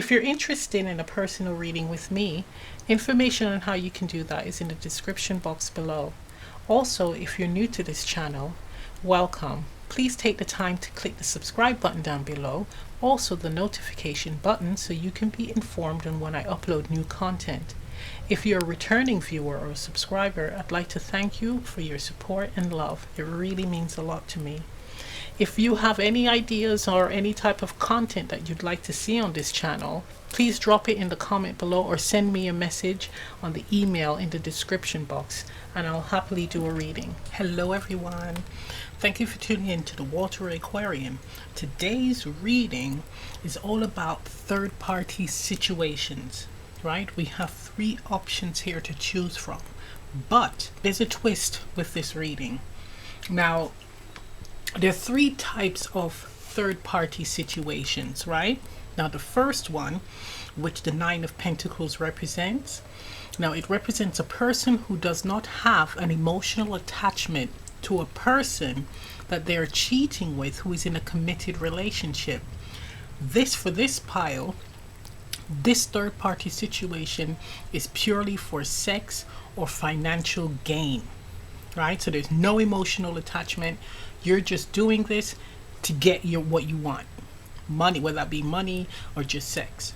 If you're interested in a personal reading with me, information on how you can do that is in the description box below. Also, if you're new to this channel, welcome. Please take the time to click the subscribe button down below, also the notification button, so you can be informed on when I upload new content. If you're a returning viewer or a subscriber, I'd like to thank you for your support and love. It really means a lot to me. If you have any ideas or any type of content that you'd like to see on this channel, please drop it in the comment below or send me a message on the email in the description box and I'll happily do a reading. Hello everyone. Thank you for tuning in to the Water Aquarium. Today's reading is all about third-party situations, right? We have 3 options here to choose from, but there's a twist with this reading. Now, there are 3 types of third-party situations, right? Now, the first one, which the 9 of Pentacles represents, now it represents a person who does not have an emotional attachment to a person that they're cheating with who is in a committed relationship. For this pile, this third-party situation is purely for sex or financial gain, right? So there's no emotional attachment. You're just doing this to get what you want. Money, whether that be money or just sex.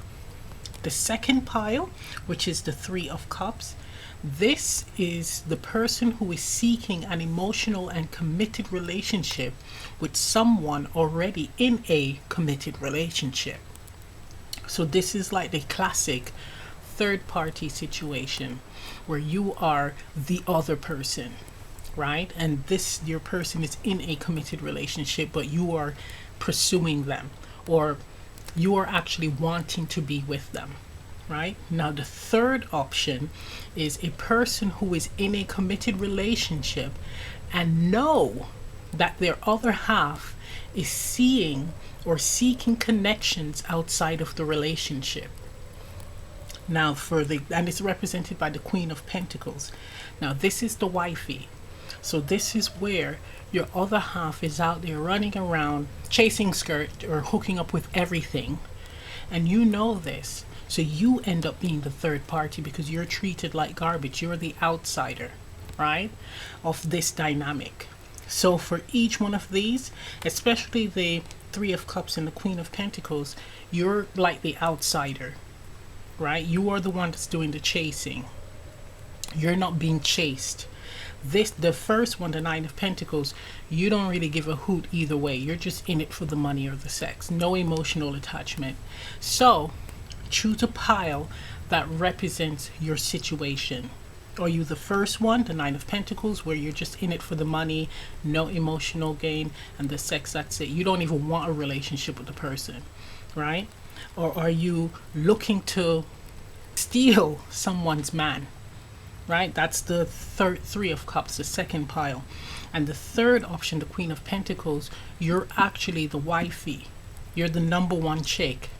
The second pile, which is the 3 of Cups, this is the person who is seeking an emotional and committed relationship with someone already in a committed relationship. So this is like the classic third-party situation where you are the other person, right? And your person is in a committed relationship, but you are pursuing them, or you are actually wanting to be with them, right? Now, the third option is a person who is in a committed relationship and know that their other half is seeing or seeking connections outside of the relationship. Now, and it's represented by the Queen of Pentacles. Now, this is the wifey. So this is where your other half is out there running around, chasing skirt or hooking up with everything. And you know this. So you end up being the third party because you're treated like garbage. You're the outsider, right, of this dynamic. So for each one of these, especially the 3 of Cups and the Queen of Pentacles, you're like the outsider, right? You are the one that's doing the chasing. You're not being chased. The first one, the 9 of Pentacles, you don't really give a hoot either way. You're just in it for the money or the sex. No emotional attachment. So choose a pile that represents your situation. Are you the first one, the 9 of Pentacles, where you're just in it for the money, no emotional gain, and the sex, that's it? You don't even want a relationship with the person, right? Or are you looking to steal someone's man? Right, that's the 3 of Cups, the second pile. And the third option, the Queen of Pentacles, you're actually the wifey. You're the number 1 chick,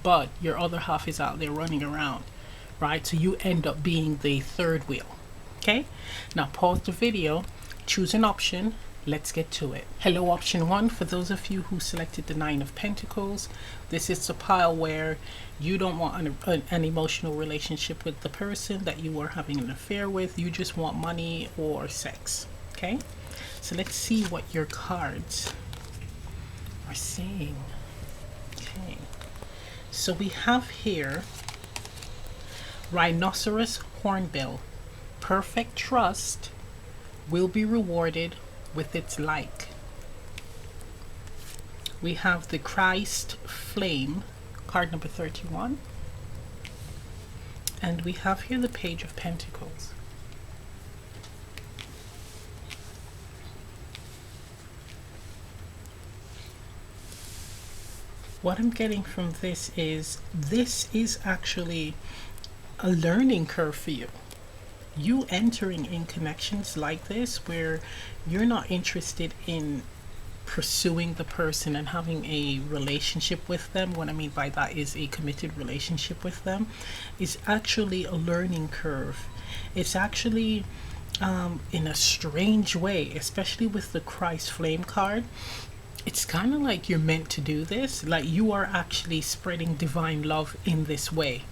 but your other half is out there running around, right? So you end up being the third wheel. Okay, now pause the video, choose an option. Let's get to it. Hello, option 1. For those of you who selected the 9 of Pentacles, this is the pile where you don't want an emotional relationship with the person that you are having an affair with. You just want money or sex. Okay, so let's see what your cards are saying. Okay, so we have here Rhinoceros Hornbill. Perfect trust will be rewarded with its like. We have the Christ Flame, card number 31. And we have here the Page of Pentacles. What I'm getting from this is actually a learning curve for you. You entering in connections like this where you're not interested in pursuing the person and having a relationship with them. What I mean by that is a committed relationship with them is actually a learning curve. It's actually in a strange way, especially with the Christ Flame card, it's kind of like you're meant to do this. Like you are actually spreading divine love in this way,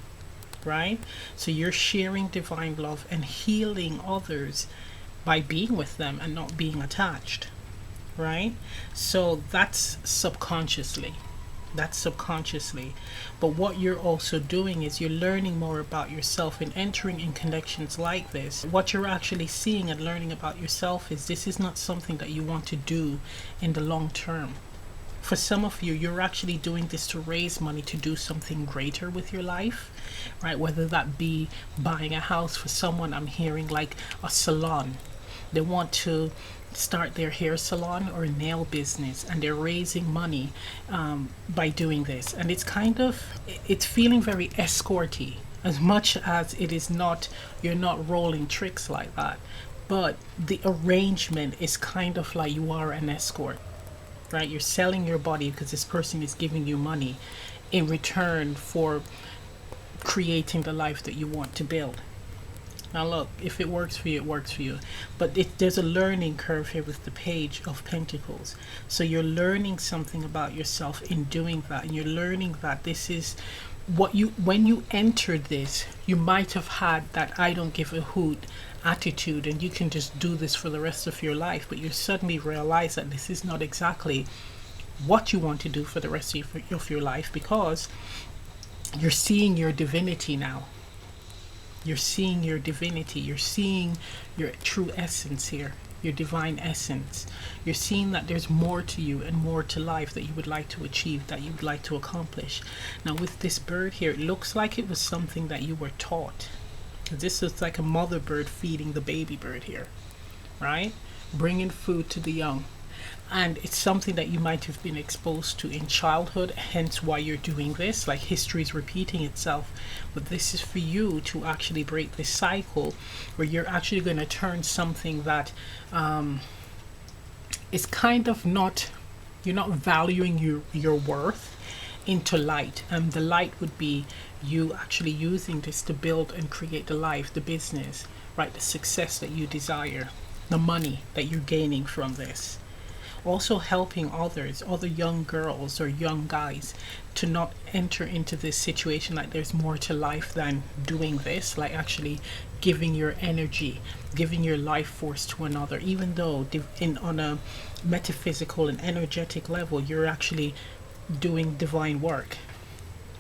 right? So you're sharing divine love and healing others by being with them and not being attached, right? So that's subconsciously. That's subconsciously. But what you're also doing is you're learning more about yourself and entering in connections like this. What you're actually seeing and learning about yourself is this is not something that you want to do in the long term. For some of you, you're actually doing this to raise money to do something greater with your life, right? Whether that be buying a house. For someone, I'm hearing like a salon. They want to start their hair salon or nail business, and they're raising money by doing this. And it's feeling very escorty, as much as it is not, you're not rolling tricks like that. But the arrangement is kind of like you are an escort, right? You're selling your body because this person is giving you money in return for creating the life that you want to build. Now look, if it works for you, it works for you. But there's a learning curve here with the Page of Pentacles. So you're learning something about yourself in doing that. And you're learning that this is what you, when you entered this, you might have had that I don't give a hoot attitude and you can just do this for the rest of your life. But you suddenly realize that this is not exactly what you want to do for the rest of your life, because you're seeing your divinity now. You're seeing your divinity. You're seeing your true essence here, your divine essence. You're seeing that there's more to you and more to life that you would like to achieve, that you would like to accomplish. Now with this bird here, it looks like it was something that you were taught. This is like a mother bird feeding the baby bird here, right? Bringing food to the young. And it's something that you might have been exposed to in childhood, hence why you're doing this. Like history is repeating itself. But this is for you to actually break this cycle where you're actually going to turn something that is kind of not, you're not valuing your worth into light. And the light would be you actually using this to build and create the life, the business, right? The success that you desire, the money that you're gaining from this. Also helping others, other young girls or young guys, to not enter into this situation like there's more to life than doing this, like actually giving your energy, giving your life force to another, even though on a metaphysical and energetic level you're actually doing divine work,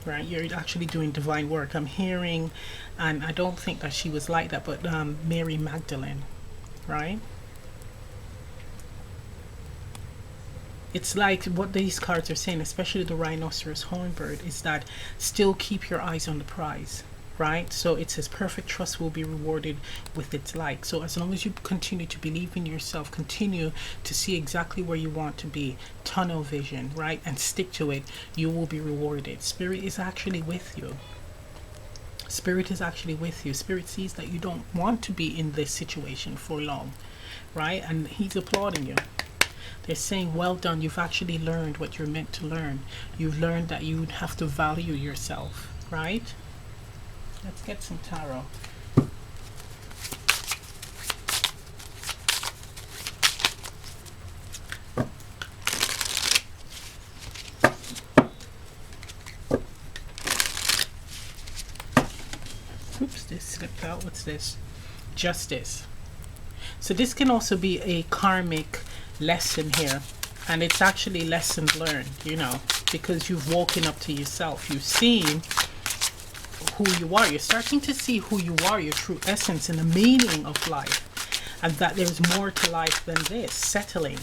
right? You're actually doing divine work. I'm hearing, and I don't think that she was like that, but Mary Magdalene, right? It's like what these cards are saying, especially the rhinoceros hornbird, is that still keep your eyes on the prize, right? So it says perfect trust will be rewarded with its like. So as long as you continue to believe in yourself, continue to see exactly where you want to be, tunnel vision, right? And stick to it, you will be rewarded. Spirit is actually with you. Spirit is actually with you. Spirit sees that you don't want to be in this situation for long, right? And he's applauding you. They're saying, well done, you've actually learned what you're meant to learn. You've learned that you have to value yourself, right? Let's get some tarot. Oops, this slipped out. What's this? Justice. So this can also be a karmic lesson here, and it's actually lessons learned, you know, because you've woken up to yourself. You've seen who you are. You're starting to see who you are, your true essence and the meaning of life, and that there's more to life than this. Settling,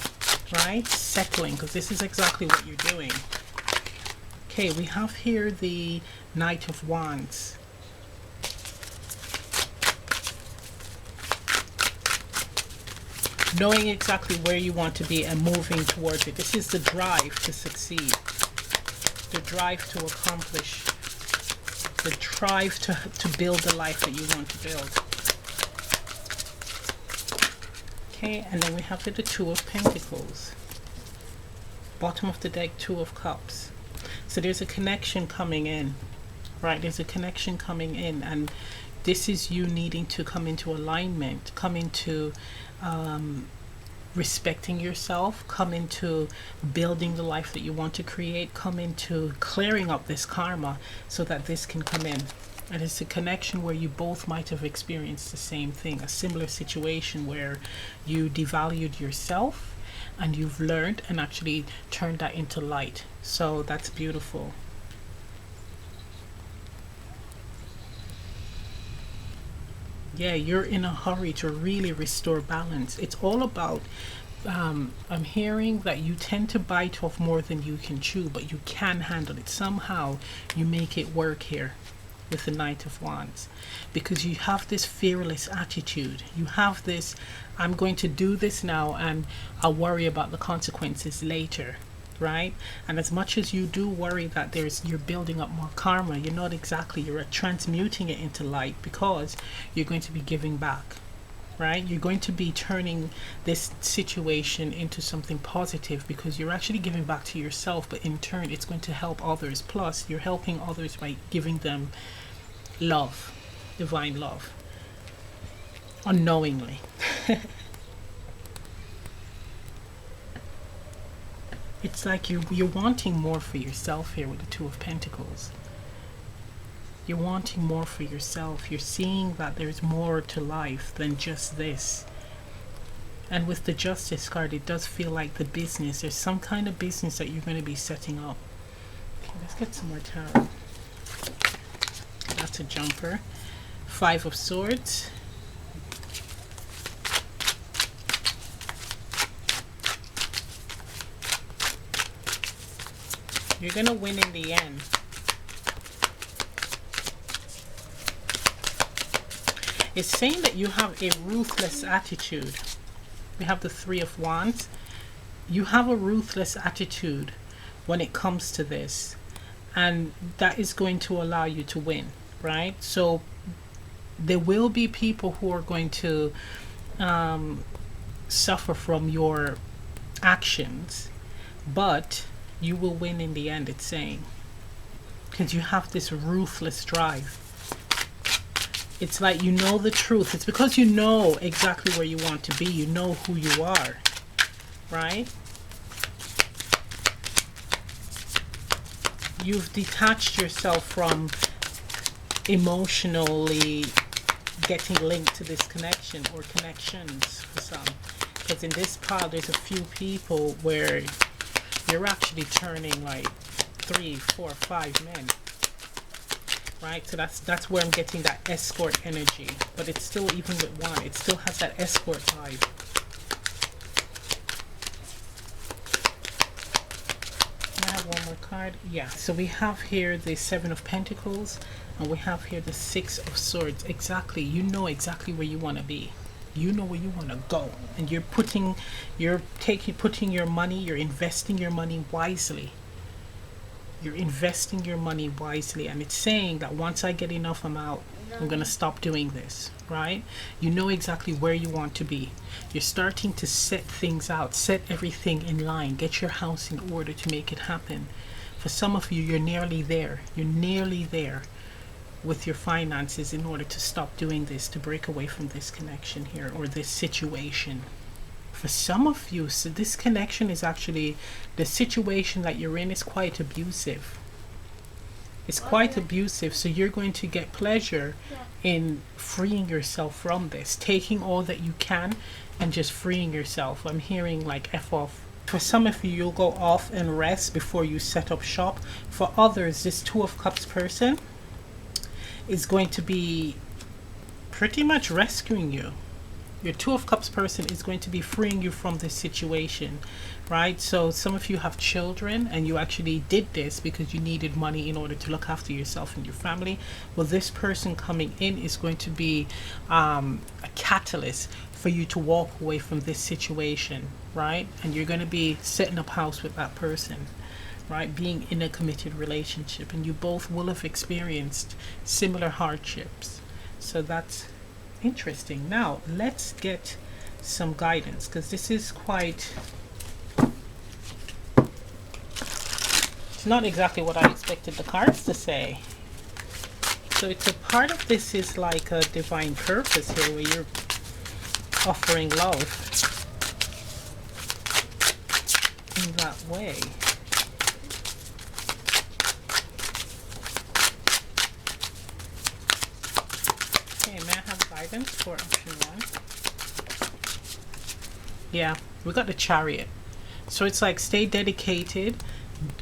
right? Settling, because this is exactly what you're doing. Okay, we have here the Knight of Wands. Knowing exactly where you want to be and moving towards it. This is the drive to succeed, the drive to accomplish, the drive to build the life that you want to build. Okay, and then we have the Two of Pentacles. Bottom of the deck, Two of Cups. So there's a connection coming in, right? There's a connection coming in, and this is you needing to come into alignment, come into respecting yourself, come into building the life that you want to create, come into clearing up this karma so that this can come in. And it's a connection where you both might have experienced the same thing, a similar situation where you devalued yourself and you've learned and actually turned that into light. So that's beautiful. Yeah, you're in a hurry to really restore balance. It's all about, I'm hearing that you tend to bite off more than you can chew, but you can handle it. Somehow you make it work here with the Knight of Wands, because you have this fearless attitude. You have this, I'm going to do this now and I'll worry about the consequences later, right? And as much as you do worry that you're building up more karma, you're not exactly, you're transmuting it into light, because you're going to be giving back, right? You're going to be turning this situation into something positive, because you're actually giving back to yourself, but in turn it's going to help others. Plus you're helping others by giving them love, divine love, unknowingly. It's like you're wanting more for yourself here with the Two of Pentacles. You're wanting more for yourself. You're seeing that there's more to life than just this. And with the Justice card, it does feel like the business, there's some kind of business that you're going to be setting up. Okay, let's get some more tarot. That's a jumper. Five of Swords. You're going to win in the end. It's saying that you have a ruthless attitude. We have the Three of Wands. You have a ruthless attitude when it comes to this. And that is going to allow you to win, right? So there will be people who are going to suffer from your actions, but you will win in the end, it's saying, because you have this ruthless drive. It's like you know the truth. It's because you know exactly where you want to be. You know who you are, right? You've detached yourself from emotionally getting linked to this connection or connections for some. Because in this pile, there's a few people where you're actually turning like 3, 4, 5 men, right? So that's where I'm getting that escort energy. But it's still, even with one, it still has that escort vibe. Can I have one more card? Yeah. So we have here the Seven of Pentacles, and we have here the Six of Swords. Exactly. You know exactly where you want to be. You know where you want to go, and you're putting your money, you're investing your money wisely. You're investing your money wisely, and it's saying that once I get enough amount, I'm going to stop doing this, right? You know exactly where you want to be. You're starting to set things out, set everything in line, get your house in order to make it happen. For some of you, you're nearly there. You're nearly there with your finances in order to stop doing this, to break away from this connection here or this situation. For some of you, so this connection is actually, the situation that you're in is quite abusive. It's quite abusive, so you're going to get pleasure in freeing yourself from this, taking all that you can and just freeing yourself. I'm hearing like F off. For some of you, you'll go off and rest before you set up shop. For others, this Two of Cups person is going to be pretty much rescuing you. Your Two of Cups person is going to be freeing you from this situation, right? So some of you have children and you actually did this because you needed money in order to look after yourself and your family. Well, this person coming in is going to be a catalyst for you to walk away from this situation, right? And you're going to be setting up house with that person, right? Being in a committed relationship, and you both will have experienced similar hardships. So that's interesting. Now let's get some guidance, because this is quite, it's not exactly what I expected the cards to say. So it's a part of this is like a divine purpose here, where you're offering love. way. Okay, may I have guidance for option 1? Yeah, we got the Chariot. So it's like stay dedicated,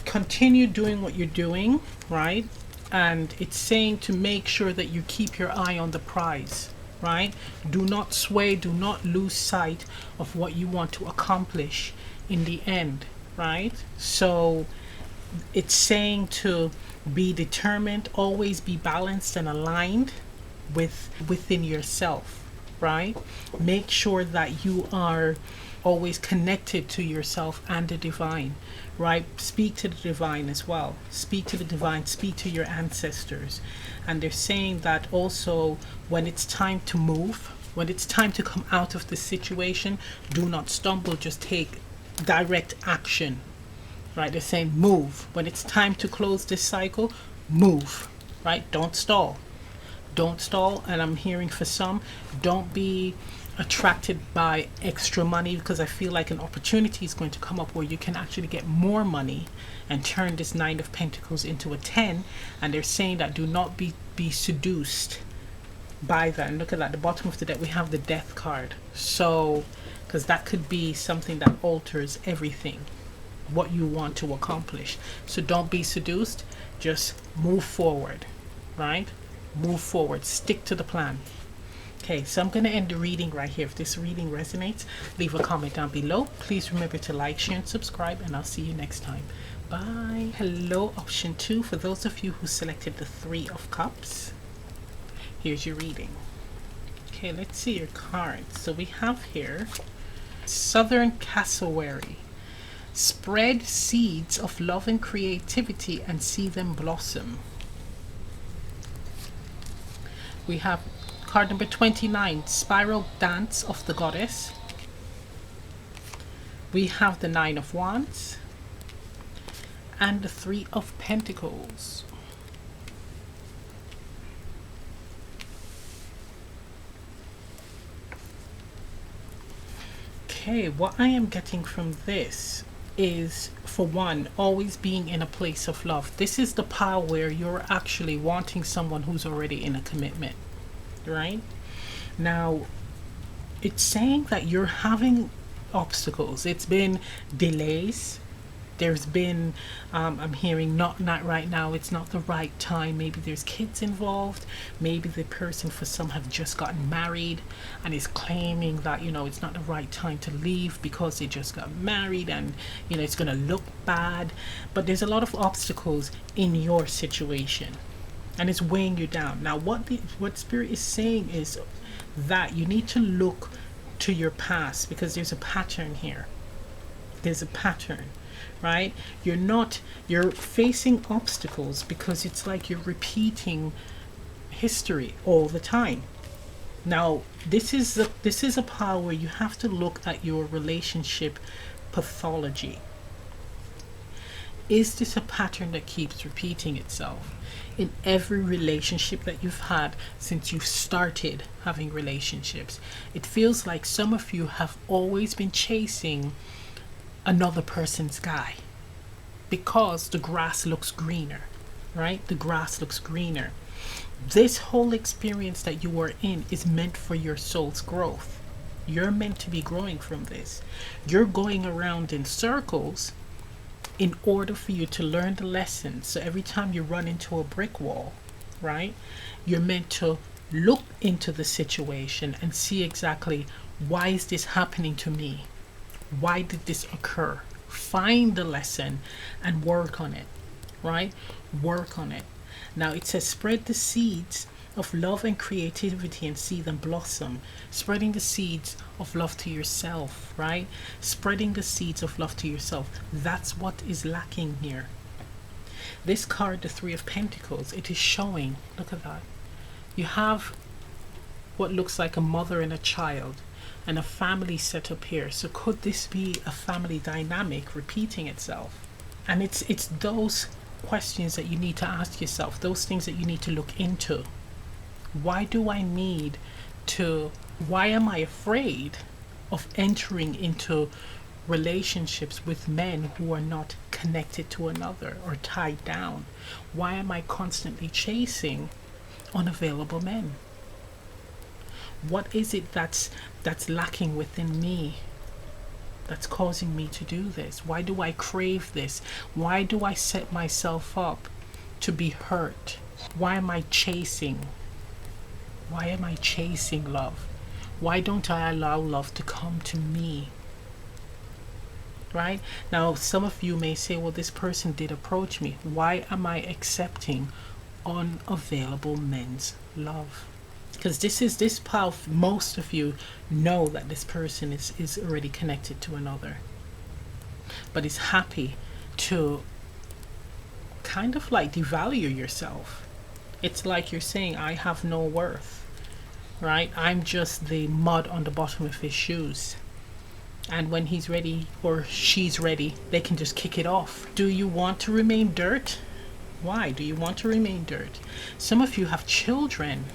continue doing what you're doing, right? And it's saying to make sure that you keep your eye on the prize, right? Do not sway, do not lose sight of what you want to accomplish in the end, right? So it's saying to be determined, always be balanced and aligned within yourself, right? Make sure that you are always connected to yourself and the divine, right? Speak to the divine as well. Speak to the divine, speak to your ancestors. And they're saying that also when it's time to move, when it's time to come out of the situation, do not stumble, just take direct action, right? They're saying move. When it's time to close this cycle, move, right? Don't stall. Don't stall. And I'm hearing for some, don't be attracted by extra money, because I feel like an opportunity is going to come up where you can actually get more money and turn this 9 of Pentacles into a 10. And they're saying that do not be seduced by that. And look at that, the bottom of the deck we have the Death card. So because that could be something that alters everything what you want to accomplish. So don't be seduced, just move forward, right? Move forward, stick to the plan. Okay, so I'm going to end the reading right here. If this reading resonates, leave a comment down below. Please remember to like, share, and subscribe, and I'll see you next time. Bye. Hello, option 2. For those of you who selected the 3 of Cups, here's your reading. Okay, let's see your cards. So we have here Southern Cassowary. Spread seeds of love and creativity and see them blossom. We have card number 29, Spiral Dance of the Goddess. We have the 9 of Wands and the 3 of Pentacles. Okay, what I am getting from this is, for one, always being in a place of love. This is the power where you're actually wanting someone who's already in a commitment, right? Now, it's saying that you're having obstacles. It's been delays. There's been, I'm hearing not right now, it's not the right time. Maybe there's kids involved. Maybe the person, for some, have just gotten married and is claiming that, you know, it's not the right time to leave because they just got married and, you know, it's going to look bad. But there's a lot of obstacles in your situation and it's weighing you down. Now, what Spirit is saying is that you need to look to your past, because there's a pattern here. There's a pattern. Right? You're facing obstacles because it's like you're repeating history all the time. Now, this is a power where you have to look at your relationship pathology. Is this a pattern that keeps repeating itself in every relationship that you've had since you've started having relationships? It feels like some of you have always been chasing another person's guy because the grass looks greener, right? The grass looks greener. This whole experience that you are in is meant for your soul's growth. You're meant to be growing from this. You're going around in circles in order for you to learn the lessons. So every time you run into a brick wall, right, you're meant to look into the situation and see exactly, why is this happening to me? Why did this occur? Find the lesson and work on it, right? Work on it. Now it says spread the seeds of love and creativity and see them blossom. Spreading the seeds of love to yourself, right? Spreading the seeds of love to yourself. That's what is lacking here. This card, the 3 of Pentacles, it is showing, look at that. You have what looks like a mother and a child and a family set up here. So could this be a family dynamic repeating itself? And it's those questions that you need to ask yourself, those things that you need to look into. Why am I afraid of entering into relationships with men who are not connected to another or tied down? Why am I constantly chasing unavailable men? What is it that's lacking within me that's causing me to do this? Why do I crave this? Why do I set myself up to be hurt? Why am I chasing? Why am I chasing love? Why don't I allow love to come to me? Right? Now, some of you may say, well, this person did approach me. Why am I accepting unavailable men's love? Because this part, most of you know that this person is already connected to another, but is happy to kind of like devalue yourself. It's like you're saying, I have no worth, right? I'm just the mud on the bottom of his shoes. And when he's ready or she's ready, they can just kick it off. Do you want to remain dirt? Why do you want to remain dirt? Some of you have children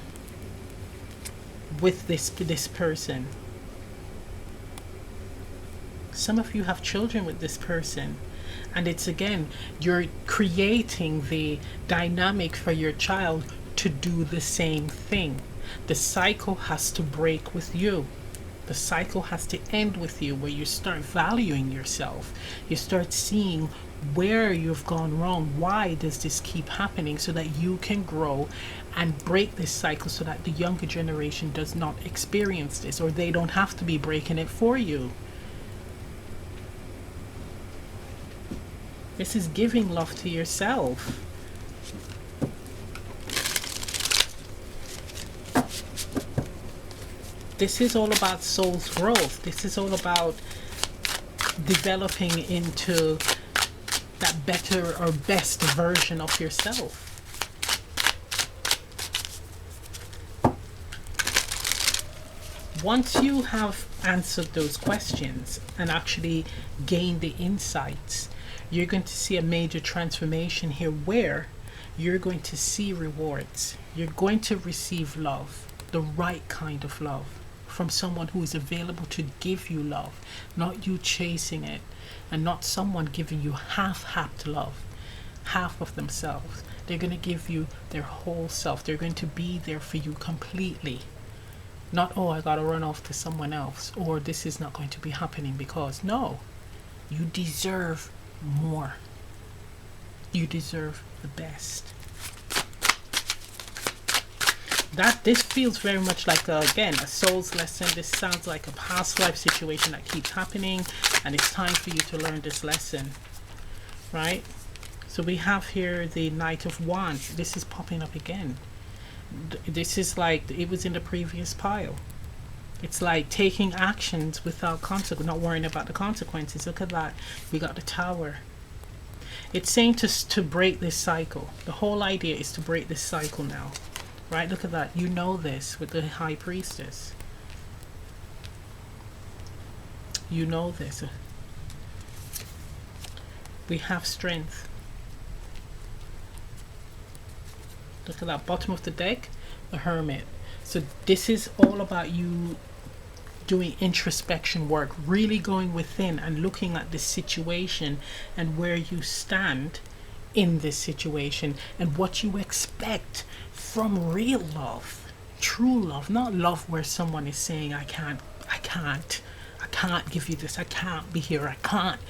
with this person. Some of you have children with this person. And it's again, you're creating the dynamic for your child to do the same thing. The cycle has to break with you. The cycle has to end with you, where you start valuing yourself. You start seeing where you've gone wrong. Why does this keep happening? So that you can grow and break this cycle, so that the younger generation does not experience this, or they don't have to be breaking it for you. This is giving love to yourself. This is all about soul's growth. This is all about developing into that better or best version of yourself. Once you have answered those questions and actually gained the insights, you're going to see a major transformation here, where you're going to see rewards. You're going to receive love, the right kind of love, from someone who is available to give you love, not you chasing it, and not someone giving you half-happed love, half of themselves. They're going to give you their whole self. They're going to be there for you completely. Not, oh, I got to run off to someone else, or this is not going to be happening because, no, you deserve more. You deserve the best. This feels very much like again a soul's lesson. This sounds like a past life situation that keeps happening, and it's time for you to learn this lesson, right? So we have here the Knight of Wands. This is popping up again. This is like it was in the previous pile. It's like taking actions without consequence, not worrying about the consequences. Look at that. We got the Tower. It's saying to break this cycle. The whole idea is to break this cycle now. Right? Look at that. You know this with the High Priestess. You know this. We have strength. Look at that. Bottom of the deck, the Hermit. So this is all about you doing introspection work, really going within and looking at this situation and where you stand in this situation and what you expect from real love, true love, not love where someone is saying, I can't give you this, I can't be here, I can't.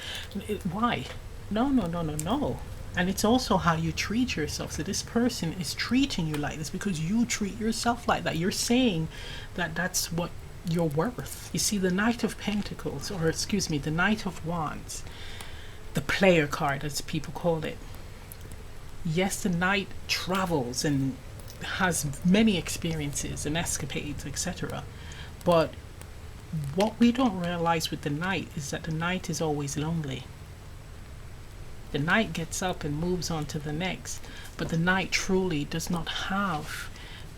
Why? No. And it's also how you treat yourself. So this person is treating you like this because you treat yourself like that. You're saying that that's what you're worth. You see, the Knight of Pentacles, or excuse me, the Knight of Wands, the player card as people call it. Yes, the knight travels and has many experiences and escapades, etc. But what we don't realize with the knight is that the knight is always lonely. The knight gets up and moves on to the next, but the knight truly does not have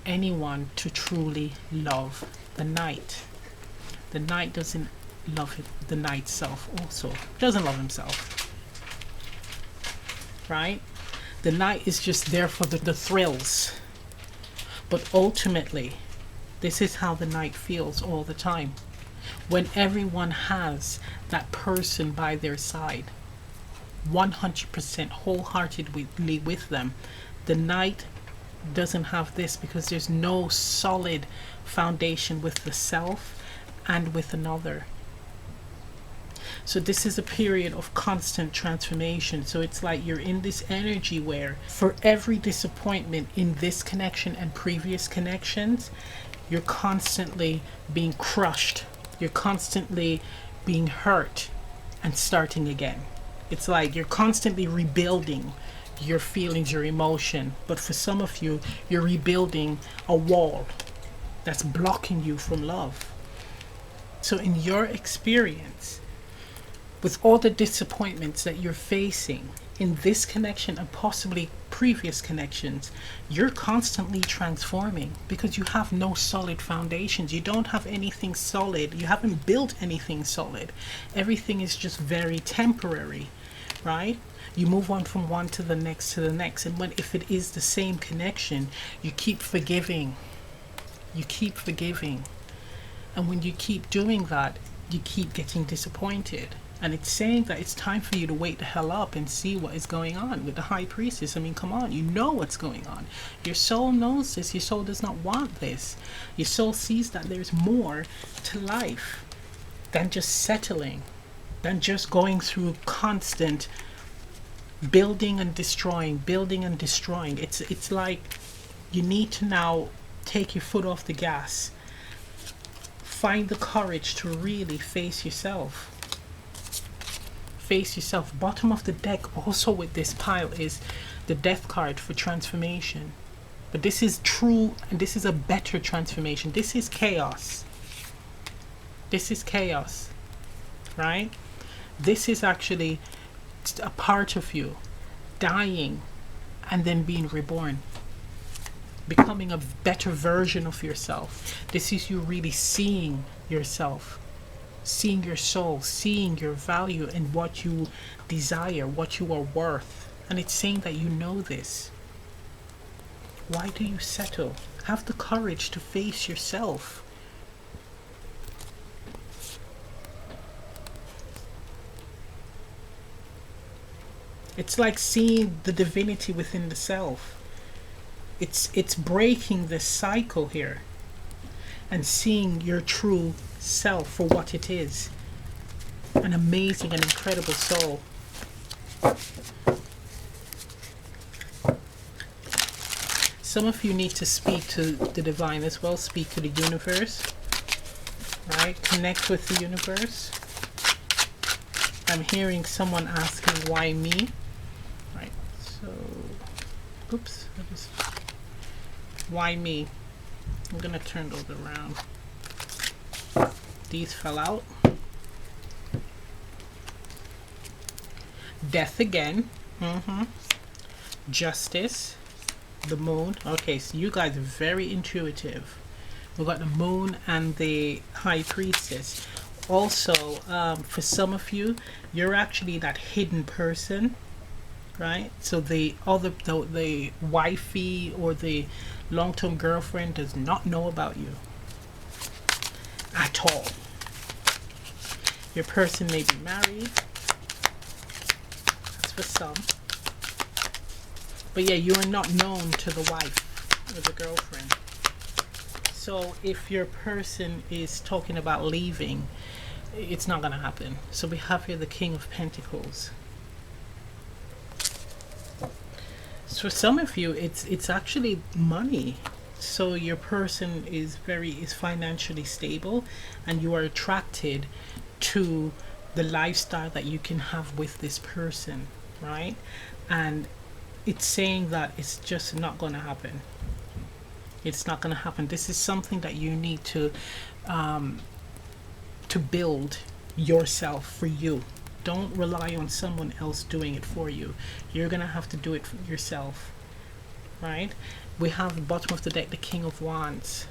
anyone to truly love the knight. The knight doesn't love the knight self also. Doesn't love himself. Right? The knight is just there for the thrills. But ultimately, this is how the knight feels all the time. when everyone has that person by their side, 100% wholeheartedly with them. The Knight doesn't have this because there's no solid foundation with the self and with another. So this is a period of constant transformation. So it's like you're in this energy where for every disappointment in this connection and previous connections, you're constantly being crushed. You're constantly being hurt and starting again. It's like you're constantly rebuilding your feelings, your emotion. But for some of you, you're rebuilding a wall that's blocking you from love. So in your experience, with all the disappointments that you're facing in this connection and possibly previous connections, you're constantly transforming because you have no solid foundations. You don't have anything solid. You haven't built anything solid. Everything is just very temporary, right? You move on from one to the next to the next. And if it is the same connection, you keep forgiving. You keep forgiving. And when you keep doing that, you keep getting disappointed. And it's saying that it's time for you to wake the hell up and see what is going on with the High Priestess. I mean, come on, you know what's going on. Your soul knows this. Your soul does not want this. Your soul sees that there's more to life than just settling, than just going through constant building and destroying, building and destroying. It's like you need to now take your foot off the gas. Find the courage to really face yourself. Face yourself. Bottom of the deck also with this pile is the Death card for transformation. But this is true, and this is a better transformation. This is chaos. This is chaos, right? This is actually a part of you dying and then being reborn, becoming a better version of yourself. This is you really seeing yourself, seeing your soul, seeing your value and what you desire, what you are worth. And it's saying that you know this. Why do you settle? Have the courage to face yourself. It's like seeing the divinity within the self. It's breaking this cycle here and seeing your true self for what it is. An amazing and incredible soul. Some of you need to speak to the divine as well. Speak to the universe, right? Connect with the universe. I'm hearing someone asking why me, right? So oops, why me? I'm gonna turn those around. These fell out. Death again. Justice. The moon. Okay, so you guys are very intuitive. We've got the moon and the High Priestess. Also, for some of you, you're actually that hidden person, right? So the wifey or the long-term girlfriend does not know about you at all. Your person may be married. That's for some. But yeah, you are not known to the wife or the girlfriend. So if your person is talking about leaving, it's not going to happen. So we have here the King of Pentacles. So for some of you, it's actually money. So your person is financially stable, and you are attracted to the lifestyle that you can have with this person, right? And it's saying that it's just not going to happen. It's not going to happen. This is something that you need to build yourself for you. Don't rely on someone else doing it for you. You're going to have to do it for yourself, right? We have the bottom of the deck, the King of Wands.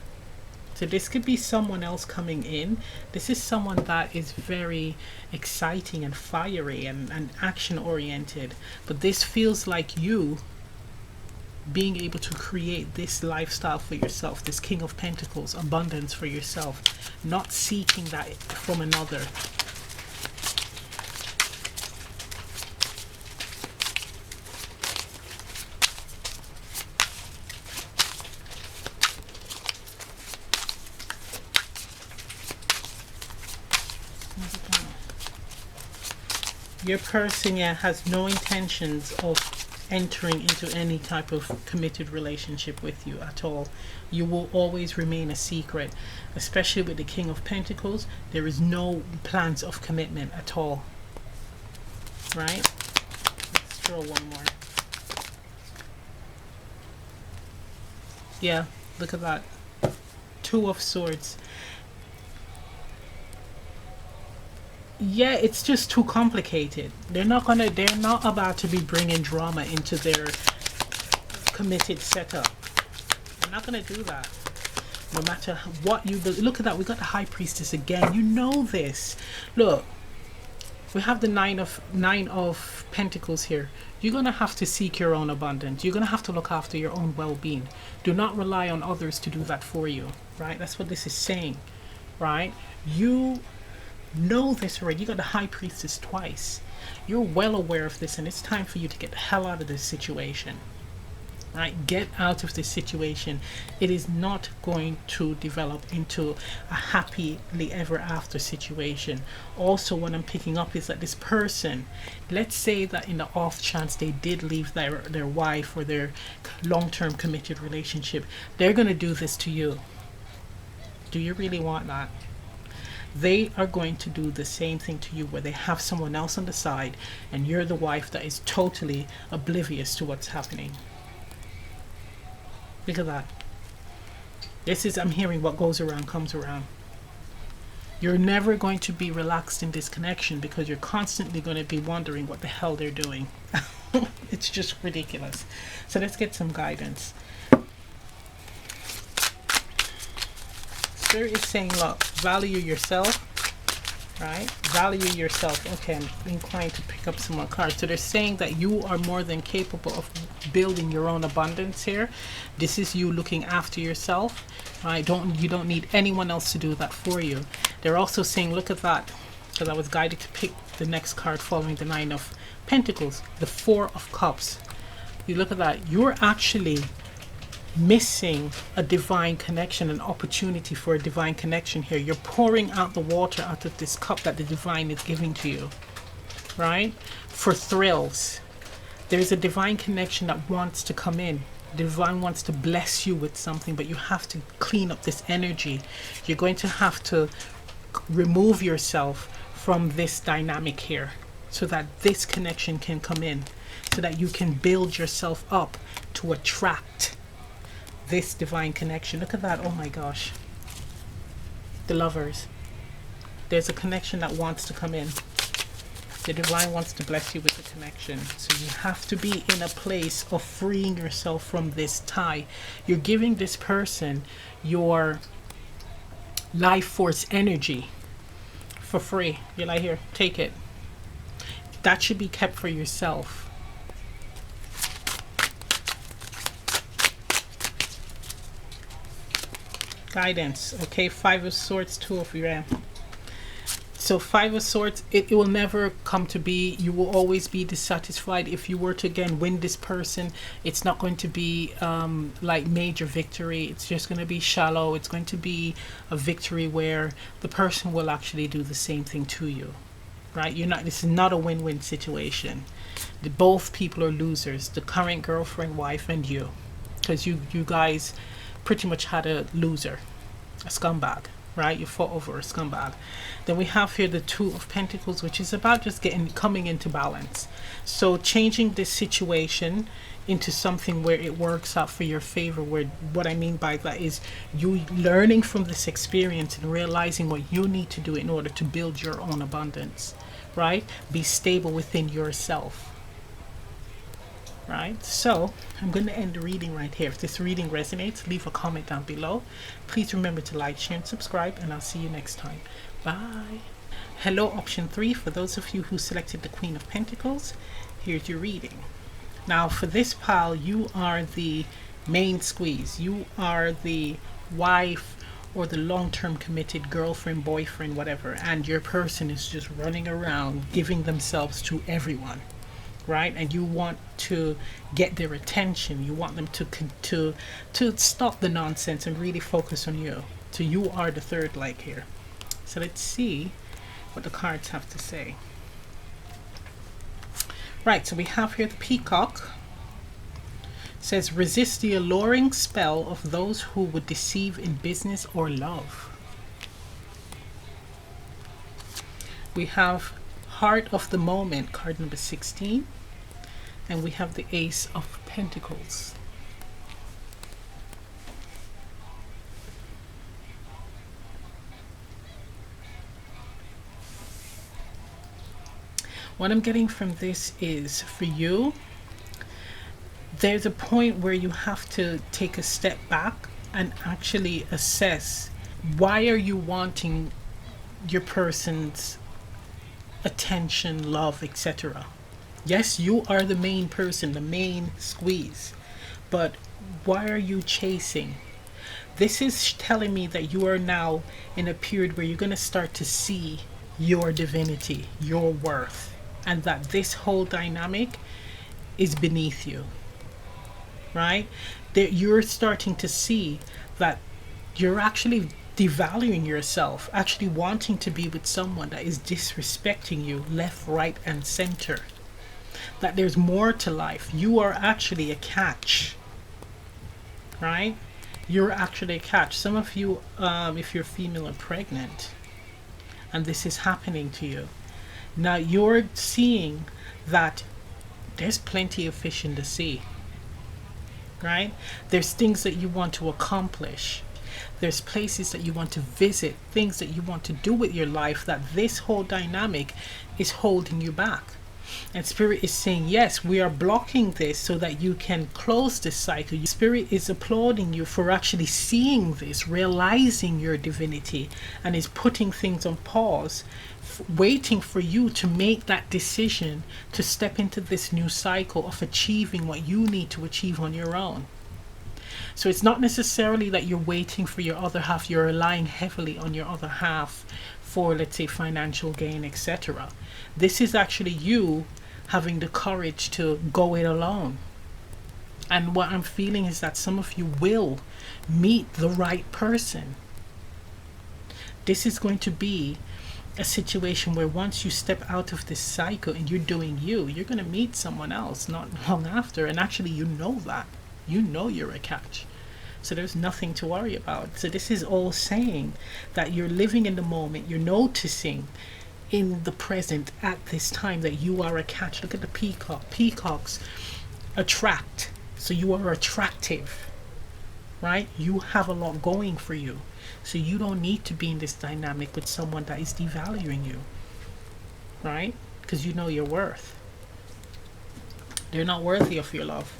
So this could be someone else coming in. This is someone that is very exciting and fiery and action oriented. But this feels like you being able to create this lifestyle for yourself, this King of Pentacles, abundance for yourself, not seeking that from another. Your person, yeah, has no intentions of entering into any type of committed relationship with you at all. You will always remain a secret, especially with the King of Pentacles. There is no plans of commitment at all. Right? Let's throw one more. Yeah, look at that. Two of Swords. Yeah, it's just too complicated. They're not about to be bringing drama into their committed setup. They're not gonna do that. No matter what you believe. Look at that, we got the High Priestess again. You know this. Look, we have the nine of Pentacles here. You're gonna have to seek your own abundance. You're gonna have to look after your own well-being. Do not rely on others to do that for you. Right? That's what this is saying. Right? You know this already. You got the High Priestess twice. You're well aware of this, and it's time for you to get the hell out of this situation. Right? Get out of this situation. It is not going to develop into a happily ever after situation. Also, what I'm picking up is that this person, let's say that in the off chance they did leave their wife or their long-term committed relationship, they're going to do this to you. Do you really want that? They are going to do the same thing to you, where they have someone else on the side and you're the wife that is totally oblivious to what's happening. Look at that. This is, I'm hearing, what goes around comes around. You're never going to be relaxed in this connection because you're constantly going to be wondering what the hell they're doing. It's just ridiculous. So let's get some guidance. Spirit is saying, look, value yourself, right? Value yourself. Okay, I'm inclined to pick up some more cards. So they're saying that you are more than capable of building your own abundance here. This is you looking after yourself, right? You don't need anyone else to do that for you. They're also saying, look at that, because I was guided to pick the next card following the Nine of Pentacles, the Four of Cups. You look at that. You're actually missing a divine connection, an opportunity for a divine connection here. You're pouring out the water out of this cup that the divine is giving to you, right? For thrills. There's a divine connection that wants to come in. The divine wants to bless you with something, but you have to clean up this energy. You're going to have to remove yourself from this dynamic here so that this connection can come in, so that you can build yourself up to attract this divine connection. Look at that. Oh my gosh. The Lovers. There's a connection that wants to come in. The divine wants to bless you with the connection. So you have to be in a place of freeing yourself from this tie. You're giving this person your life force energy for free. You're like, here, take it. That should be kept for yourself. Guidance. Okay, Five of Swords, Two of Wands. So Five of Swords, it will never come to be. You will always be dissatisfied. If you were to again win this person, it's not going to be like major victory. It's just going to be shallow. It's going to be a victory where the person will actually do the same thing to you, right? This is not a win-win situation. Both people are losers, the current girlfriend, wife, and you, because you guys pretty much had a loser, a scumbag, right? You fought over a scumbag. Then we have here the Two of Pentacles, which is about just coming into balance. So changing this situation into something where it works out for your favor. Where, what I mean by that is you learning from this experience and realizing what you need to do in order to build your own abundance, right? Be stable within yourself. Right, so I'm going to end the reading right here. If this reading resonates, leave a comment down below. Please remember to like, share, and subscribe, and I'll see you next time. Bye. Hello, option 3. For those of you who selected the Queen of Pentacles, here's your reading. Now for this pile, you are the main squeeze. You are the wife or the long-term committed girlfriend, boyfriend, whatever, and your person is just running around giving themselves to everyone, right? And you want to get their attention. You want them to stop the nonsense and really focus on you. So you are the third leg here. So let's see what the cards have to say. Right, so we have here the peacock. It says, resist the alluring spell of those who would deceive in business or love. We have heart of the moment, card number 16. And we have the ace of pentacles. What I'm getting from this is, for you, there's a point where you have to take a step back and actually assess, why are you wanting your person's attention, love, etc. Yes, you are the main person, the main squeeze, but why are you chasing? This is telling me that you are now in a period where you're going to start to see your divinity, your worth, and that this whole dynamic is beneath you, right? That you're starting to see that you're actually devaluing yourself, actually wanting to be with someone that is disrespecting you left, right, and center. That there's more to life. You are actually a catch, right? You're actually a catch. Some of you, if you're female, are pregnant, and this is happening to you. Now you're seeing that there's plenty of fish in the sea, right? There's things that you want to accomplish. There's places that you want to visit, things that you want to do with your life, that this whole dynamic is holding you back. And Spirit is saying, yes, we are blocking this so that you can close this cycle. Spirit is applauding you for actually seeing this, realizing your divinity, and is putting things on pause, waiting for you to make that decision to step into this new cycle of achieving what you need to achieve on your own. So it's not necessarily that you're waiting for your other half, you're relying heavily on your other half for, let's say, financial gain, etc. This is actually you having the courage to go it alone. And what I'm feeling is that some of you will meet the right person. This is going to be a situation where once you step out of this cycle and you're doing you, you're going to meet someone else not long after. And actually, you know that. You know you're a catch. So there's nothing to worry about. So this is all saying that you're living in the moment. You're noticing in the present at this time that you are a catch. Look at the peacock. Peacocks attract. So you are attractive, right? You have a lot going for you. So you don't need to be in this dynamic with someone that is devaluing you, right? Because you know your worth. They're not worthy of your love.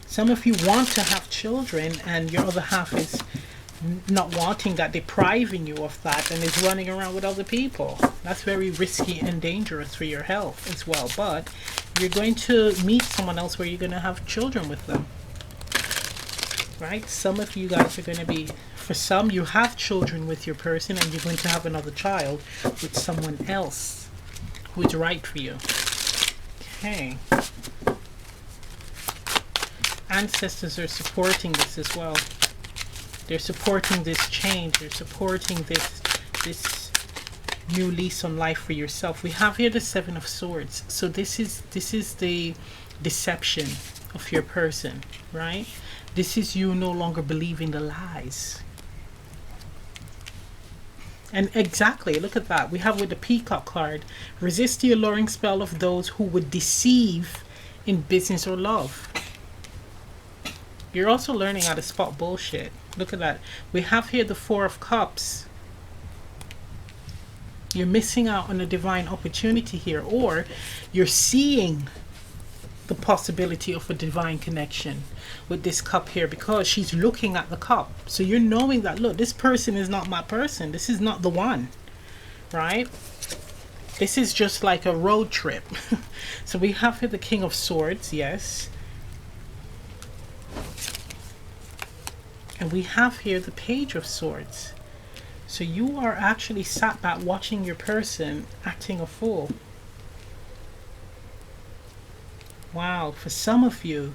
Some of you want to have children and your other half is not wanting that, depriving you of that, and is running around with other people. That's very risky and dangerous for your health as well. But you're going to meet someone else where you're going to have children with them, right? Some of you guys are going to be, for some, you have children with your person and you're going to have another child with someone else who is right for you. Okay. Ancestors are supporting this as well. They're supporting this change. They're supporting this new lease on life for yourself. We have here the Seven of Swords. So this is the deception of your person, right? This is you no longer believing the lies. And exactly, look at that. We have with the Peacock card, resist the alluring spell of those who would deceive in business or love. You're also learning how to spot bullshit. Look at that. We have here the Four of Cups. You're missing out on a divine opportunity here, or you're seeing the possibility of a divine connection with this cup here because she's looking at the cup. So you're knowing that, look, this person is not my person. This is not the one, right? This is just like a road trip. So we have here the King of Swords, yes. And we have here the Page of Swords. So you are actually sat back watching your person acting a fool. Wow, for some of you,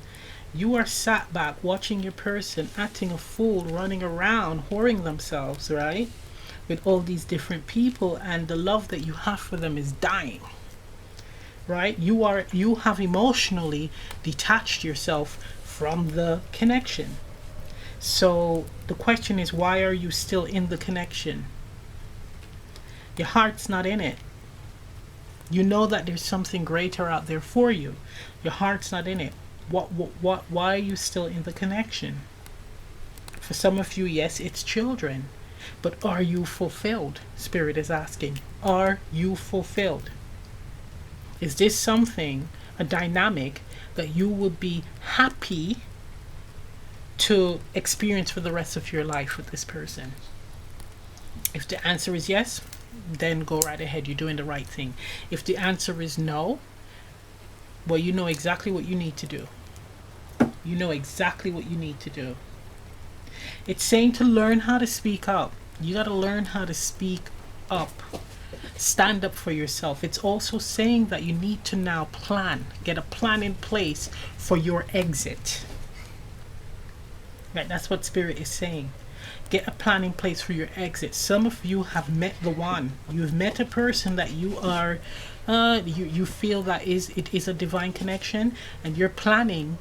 you are sat back watching your person acting a fool, running around, whoring themselves, right? With all these different people, and the love that you have for them is dying. Right? You have emotionally detached yourself from the connection. So the question is, why are you still in the connection? Your heart's not in it. You know that there's something greater out there for you. Your heart's not in it. Why are you still in the connection? For some of you, yes, it's children. But are you fulfilled? Spirit is asking. Are you fulfilled? Is this something, a dynamic, that you would be happy to experience for the rest of your life with this person? If the answer is yes, then go right ahead. You're doing the right thing. If the answer is no, well, you know exactly what you need to do. You know exactly what you need to do. It's saying to learn how to speak up. You got to learn how to speak up. Stand up for yourself. It's also saying that you need to now plan. Get a plan in place for your exit. Right, that's what Spirit is saying. Get a plan in place for your exit. Some of you have met the one. You've met a person that you are, you feel that it is a divine connection, and you're planning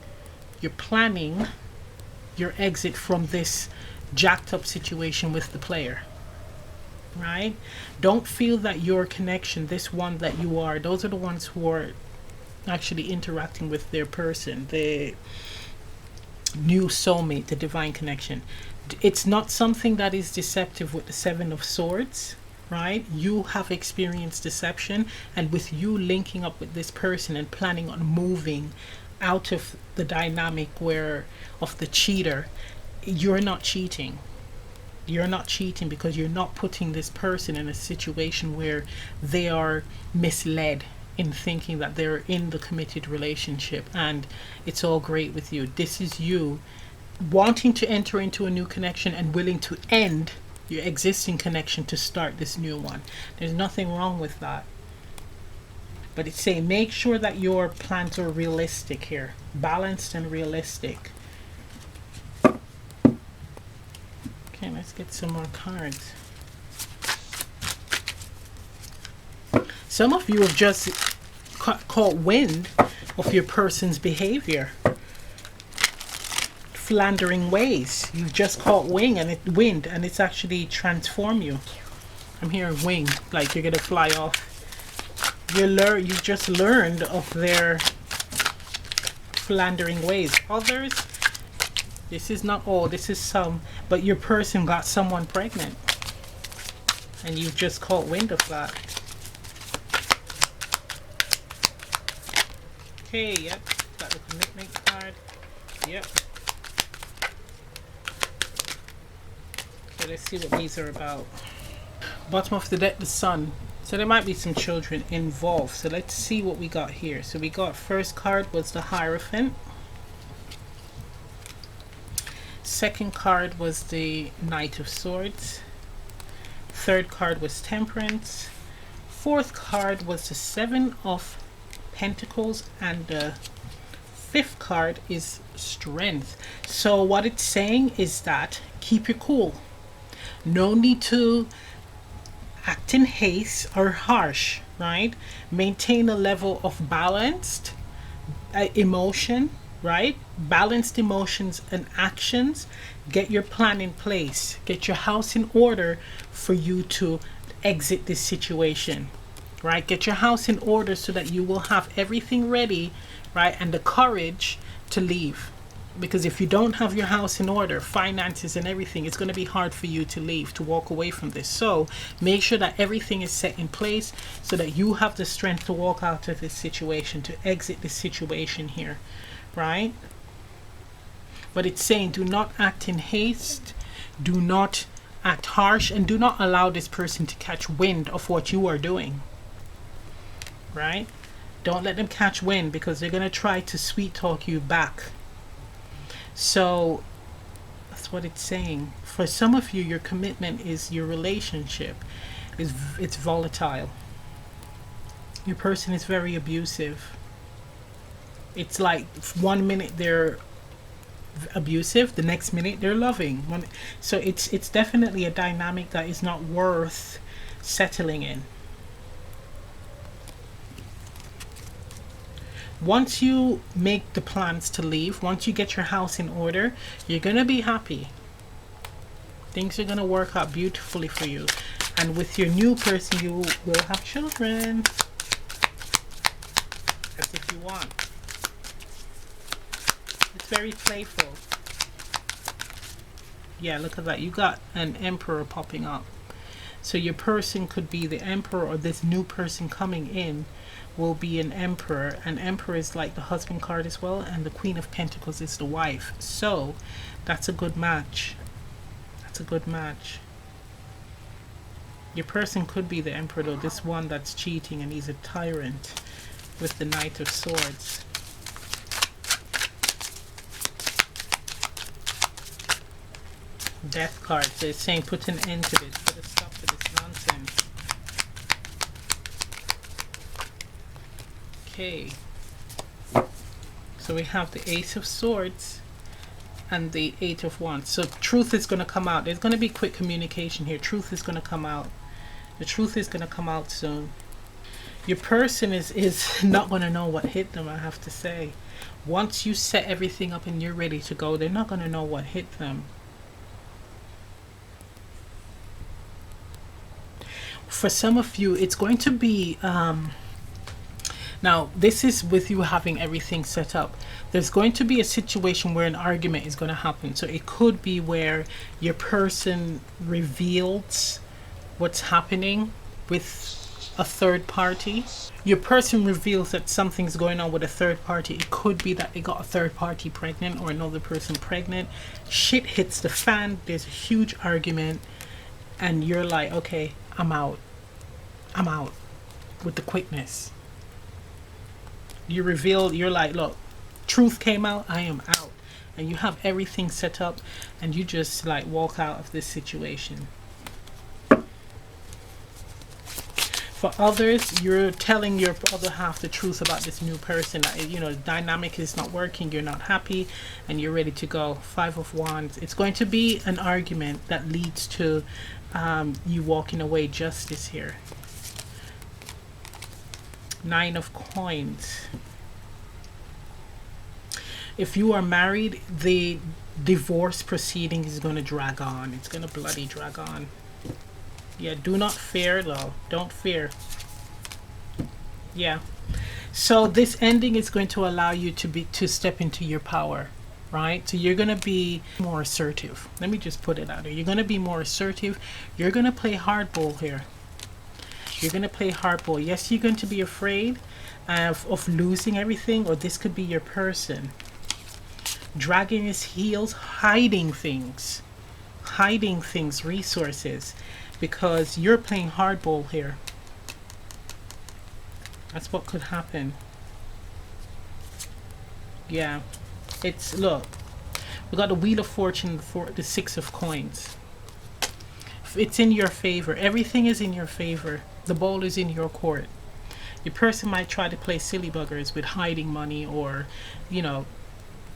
your exit from this jacked up situation with the player. Right? Don't feel that your connection, this one that you are, those are the ones who are actually interacting with their person, the new soulmate, the divine connection. It's not something that is deceptive with the Seven of Swords, right? You have experienced deception, and with you linking up with this person and planning on moving out of the dynamic of the cheater, you're not cheating. You're not cheating because you're not putting this person in a situation where they are misled in thinking that they're in the committed relationship and it's all great with you. This is you wanting to enter into a new connection and willing to end your existing connection to start this new one. There's nothing wrong with that. But it's saying make sure that your plans are realistic here, balanced and realistic. Okay, let's get some more cards. Some of you have just caught wind of your person's behavior. Philandering ways. You've just caught wind and it's actually transformed you. I'm hearing wing, like you're gonna fly off. You just learned of their philandering ways. Others, this is not all, this is some, but your person got someone pregnant and you've just caught wind of that. Okay, yep, got the commitment card. Yep. Okay, let's see what these are about. Bottom of the deck, the Sun. So there might be some children involved. So let's see what we got here. So we got, first card was the Hierophant. Second card was the Knight of Swords. Third card was Temperance. Fourth card was the Seven of Pentacles, and the fifth card is Strength. So what it's saying is that keep your cool. No need to act in haste or harsh, right? Maintain a level of balanced emotion, right? Balanced emotions and actions. Get your plan in place. Get your house in order for you to exit this situation, right? Get your house in order so that you will have everything ready, right? And the courage to leave. Because if you don't have your house in order, finances and everything, it's going to be hard for you to leave, to walk away from this. So make sure that everything is set in place so that you have the strength to walk out of this situation, to exit this situation here, right? But it's saying do not act in haste, do not act harsh, and do not allow this person to catch wind of what you are doing. right? Don't let them catch wind, because they're going to try to sweet talk you back. So that's what it's saying. For some of you, your commitment is your relationship is it's volatile. Your person is very abusive. It's like 1 minute they're abusive, the next minute they're loving. So it's definitely a dynamic that is not worth settling in. Once you make the plans to leave, once you get your house in order, you're gonna be happy. Things are gonna work out beautifully for you. And with your new person, you will have children. As if you want. It's very playful. Yeah, look at that. You got an emperor popping up. So your person could be the emperor, or this new person coming in will be an emperor. An emperor is like the husband card as well, and the Queen of Pentacles is the wife. So that's a good match. That's a good match. Your person could be the emperor though, this one that's cheating, and he's a tyrant with the Knight of Swords. Death card. So it's saying put an end to this, put a stop to this nonsense. Okay. So we have the Ace of Swords and the Eight of Wands. So truth is going to come out. There's going to be quick communication here. Truth is going to come out. The truth is going to come out soon. Your person is not going to know what hit them, I have to say. Once you set everything up and you're ready to go, they're not going to know what hit them. For some of you, it's going to be now this is with you having everything set up. There's going to be a situation where an argument is going to happen. So it could be where your person reveals what's happening with a third party. Your person reveals that something's going on with a third party. It could be that they got a third party pregnant or another person pregnant. Shit hits the fan. There's a huge argument and you're like, okay, I'm out with the quickness. You reveal, you're like, look, truth came out, I am out. And you have everything set up and you just like walk out of this situation. For others, you're telling your other half the truth about this new person. That, you know, the dynamic is not working, you're not happy, and you're ready to go. Five of Wands. It's going to be an argument that leads to you walking away. Justice here. Nine of Coins. If you are married, the divorce proceeding is going to drag on. It's going to bloody drag on. Yeah, do not fear though. Don't fear. Yeah. So this ending is going to allow you to step into your power, right? So you're going to be more assertive. Let me just put it out there. You're going to be more assertive. You're going to play hardball here. You're going to play hardball. Yes, you're going to be afraid of losing everything, or this could be your person dragging his heels, hiding things, resources, because you're playing hardball here. That's what could happen. Yeah, it's, look, we got the Wheel of Fortune for the Six of Coins. It's in your favor. Everything is in your favor. The ball is in your court. Your person might try to play silly buggers with hiding money, or, you know,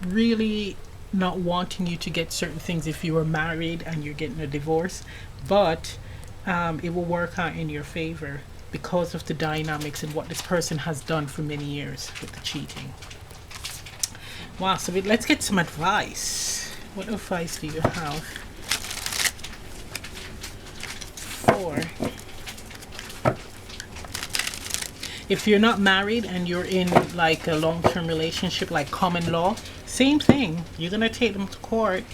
really not wanting you to get certain things if you are married and you're getting a divorce, but it will work out in your favor because of the dynamics and what this person has done for many years with the cheating. Wow, so let's get some advice. What advice do you have for, if you're not married and you're in like a long-term relationship, like common law, same thing. You're gonna take them to court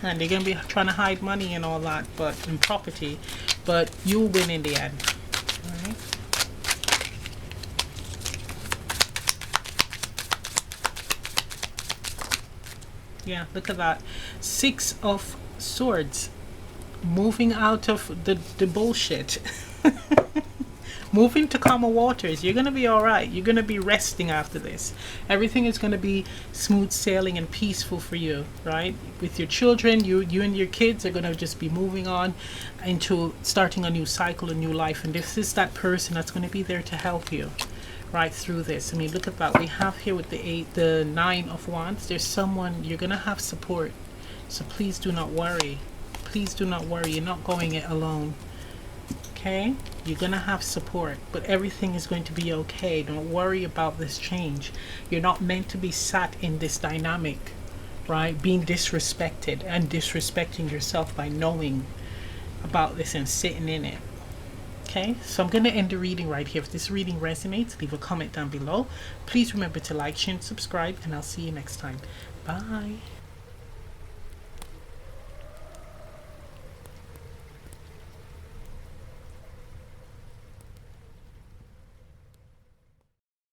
and they're gonna be trying to hide money and all that, but in property, but you'll win in the end. All right. Yeah, look at that. Six of Swords. Moving out of the bullshit. Move into calmer waters. You're going to be all right. You're going to be resting after this. Everything is going to be smooth sailing and peaceful for you, right? With your children, you and your kids are going to just be moving on into starting a new cycle, a new life. And this is that person that's going to be there to help you right through this. I mean, look at that. We have here with the 9 of Wands. There's someone, you're going to have support. So please do not worry. Please do not worry. You're not going it alone. Okay? You're going to have support, but everything is going to be okay. Don't worry about this change. You're not meant to be sat in this dynamic, right? Being disrespected and disrespecting yourself by knowing about this and sitting in it. Okay, so I'm going to end the reading right here. If this reading resonates, leave a comment down below. Please remember to like, share, and subscribe, and I'll see you next time. Bye.